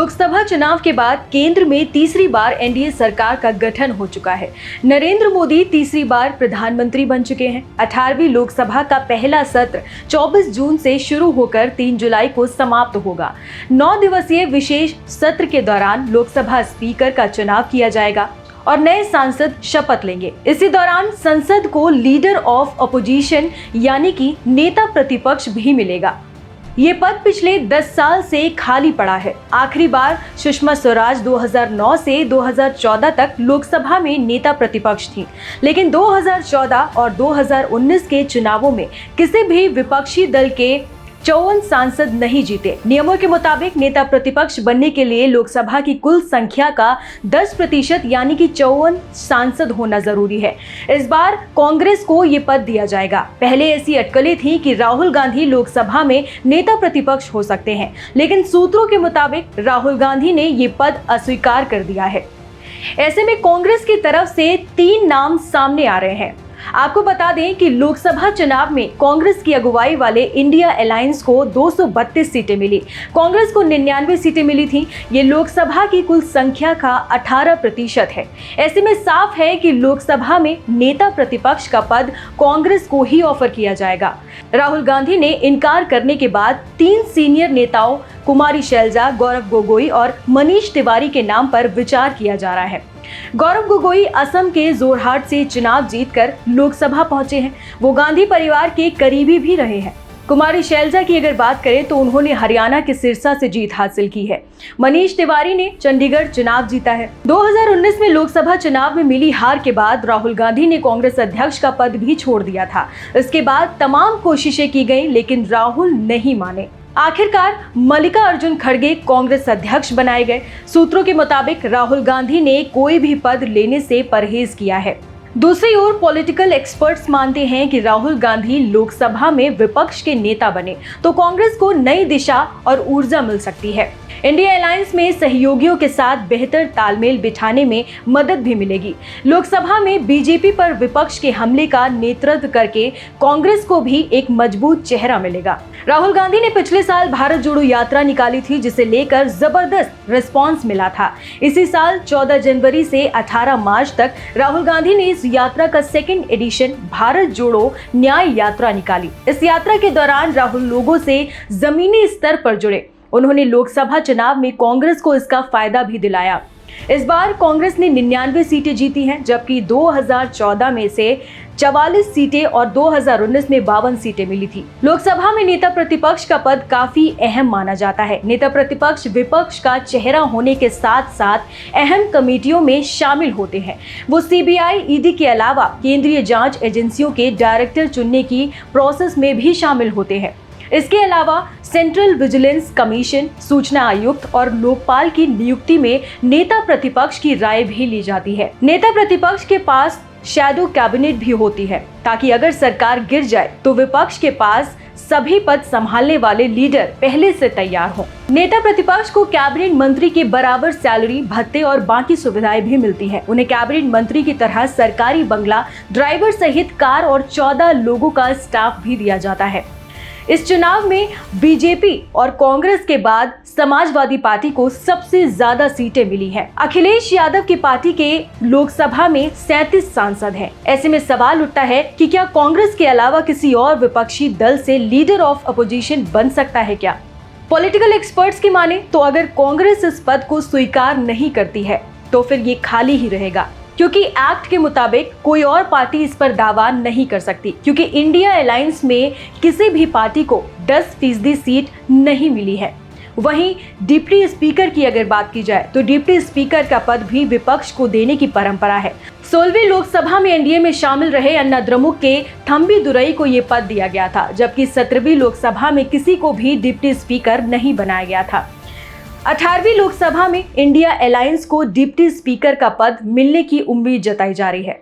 लोकसभा चुनाव के बाद केंद्र में तीसरी बार एनडीए सरकार का गठन हो चुका है। नरेंद्र मोदी तीसरी बार प्रधानमंत्री बन चुके हैं। 18वीं लोकसभा का पहला सत्र 24 जून से शुरू होकर 3 जुलाई को समाप्त होगा। 9 दिवसीय विशेष सत्र के दौरान लोकसभा स्पीकर का चुनाव किया जाएगा और नए सांसद शपथ लेंगे। इसी दौरान संसद को लीडर ऑफ अपोजिशन यानी कि नेता प्रतिपक्ष भी मिलेगा। ये पद पिछले 10 साल से खाली पड़ा है। आखिरी बार सुषमा स्वराज 2009 से 2014 तक लोकसभा में नेता प्रतिपक्ष थी, लेकिन 2014 और 2019 के चुनावों में किसी भी विपक्षी दल के 54 सांसद नहीं जीते। नियमों के मुताबिक नेता प्रतिपक्ष बनने के लिए लोकसभा की कुल संख्या का 10% यानी कि 54 सांसद होना जरूरी है। इस बार कांग्रेस को ये पद दिया जाएगा। पहले ऐसी अटकलें थी कि राहुल गांधी लोकसभा में नेता प्रतिपक्ष हो सकते हैं, लेकिन सूत्रों के मुताबिक राहुल गांधी ने ये पद अस्वीकार कर दिया है। ऐसे में कांग्रेस की तरफ से 3 नाम सामने आ रहे हैं। आपको बता दें कि लोकसभा चुनाव में कांग्रेस की अगुवाई वाले इंडिया अलायंस को 232 सीटें मिली। कांग्रेस को 99 सीटें मिली थी। ये लोकसभा की कुल संख्या का 18% है। ऐसे में साफ है कि लोकसभा में नेता प्रतिपक्ष का पद कांग्रेस को ही ऑफर किया जाएगा। राहुल गांधी ने इनकार करने के बाद 3 सीनियर नेताओं कुमारी शैलजा, गौरव गोगोई और मनीष तिवारी के नाम पर विचार किया जा रहा है। गौरव गोगोई असम के जोरहाट से चुनाव जीतकर लोकसभा पहुंचे हैं। वो गांधी परिवार के करीबी भी रहे हैं। कुमारी शैलजा की अगर बात करें तो उन्होंने हरियाणा के सिरसा से जीत हासिल की है। मनीष तिवारी ने चंडीगढ़ चुनाव जीता है। 2019 में लोकसभा चुनाव में मिली हार के बाद राहुल गांधी ने कांग्रेस अध्यक्ष का पद भी छोड़ दिया था। इसके बाद तमाम कोशिशें की गई, लेकिन राहुल नहीं माने। आखिरकार मल्लिकार्जुन खड़गे कांग्रेस अध्यक्ष बनाए गए। सूत्रों के मुताबिक राहुल गांधी ने कोई भी पद लेने से परहेज किया है। दूसरी ओर पॉलिटिकल एक्सपर्ट्स मानते हैं कि राहुल गांधी लोकसभा में विपक्ष के नेता बने तो कांग्रेस को नई दिशा और ऊर्जा मिल सकती है। इंडिया अलायंस में सहयोगियों के साथ बेहतर तालमेल बिठाने में मदद भी मिलेगी। लोकसभा में बीजेपी पर विपक्ष के हमले का नेतृत्व करके कांग्रेस को भी एक मजबूत चेहरा मिलेगा। राहुल गांधी ने पिछले साल भारत जोड़ो यात्रा निकाली थी, जिसे लेकर जबरदस्त रिस्पांस मिला था। इसी साल 14 जनवरी से 18 मार्च तक राहुल गांधी ने इस यात्रा का 2nd एडिशन भारत जोड़ो न्याय यात्रा निकाली। इस यात्रा के दौरान राहुल लोगों से जमीनी स्तर पर जुड़े। उन्होंने लोकसभा चुनाव में कांग्रेस को इसका फायदा भी दिलाया। इस बार कांग्रेस ने 99 सीटें जीती हैं, जबकि 2014 में से 44 सीटें और 2019 में 52 सीटें मिली थी। लोकसभा में नेता प्रतिपक्ष का पद काफी अहम माना जाता है। नेता प्रतिपक्ष विपक्ष का चेहरा होने के साथ साथ अहम कमेटियों में शामिल होते हैं। वो सीबीआई, ईडी के अलावा केंद्रीय जांच एजेंसियों के डायरेक्टर चुनने की प्रोसेस में भी शामिल होते हैं। इसके अलावा सेंट्रल विजिलेंस कमीशन, सूचना आयुक्त और लोकपाल की नियुक्ति में नेता प्रतिपक्ष की राय भी ली जाती है। नेता प्रतिपक्ष के पास शैडो कैबिनेट भी होती है, ताकि अगर सरकार गिर जाए तो विपक्ष के पास सभी पद संभालने वाले लीडर पहले से तैयार हों। नेता प्रतिपक्ष को कैबिनेट मंत्री के बराबर सैलरी, भत्ते और बाकी सुविधाएं भी मिलती हैं। उन्हें कैबिनेट मंत्री की तरह सरकारी बंगला, ड्राइवर सहित कार और 14 लोगों का स्टाफ भी दिया जाता है। इस चुनाव में बीजेपी और कांग्रेस के बाद समाजवादी पार्टी को सबसे ज्यादा सीटें मिली हैं। अखिलेश यादव की पार्टी के लोकसभा में 37 सांसद हैं। ऐसे में सवाल उठता है कि क्या कांग्रेस के अलावा किसी और विपक्षी दल से लीडर ऑफ अपोजिशन बन सकता है क्या? पॉलिटिकल एक्सपर्ट्स की माने तो अगर कांग्रेस इस पद को स्वीकार नहीं करती है तो फिर ये खाली ही रहेगा, क्योंकि एक्ट के मुताबिक कोई और पार्टी इस पर दावा नहीं कर सकती, क्योंकि इंडिया अलायंस में किसी भी पार्टी को 10% सीट नहीं मिली है। वहीं डिप्टी स्पीकर की अगर बात की जाए तो डिप्टी स्पीकर का पद भी विपक्ष को देने की परंपरा है। 16वीं लोकसभा में एनडीए में शामिल रहे अन्ना द्रमुक के थम्बी दुरई को ये पद दिया गया था, जबकि 17वीं लोकसभा में किसी को भी डिप्टी स्पीकर नहीं बनाया गया था। 18वीं लोकसभा में इंडिया अलायंस को डिप्टी स्पीकर का पद मिलने की उम्मीद जताई जा रही है।